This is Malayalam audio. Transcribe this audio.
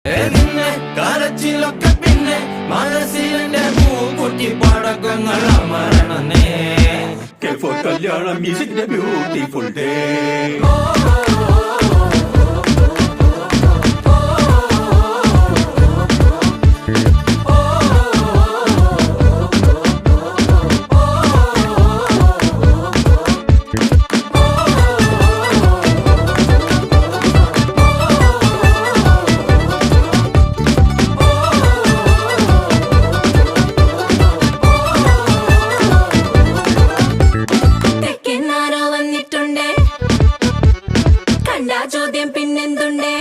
നിന്നെ കരച്ചിലൊക്കെ പിന്നെ മനസ്സിലെ പൂക്കുട്ടി പടക്കങ്ങൾ അമരണേ കല്യാണം മ്യൂസിക്കിന്റെ ബ്യൂട്ടിഫുൾ ഡേ ചോദ്യം പിന്നെന്തുണ്ടേ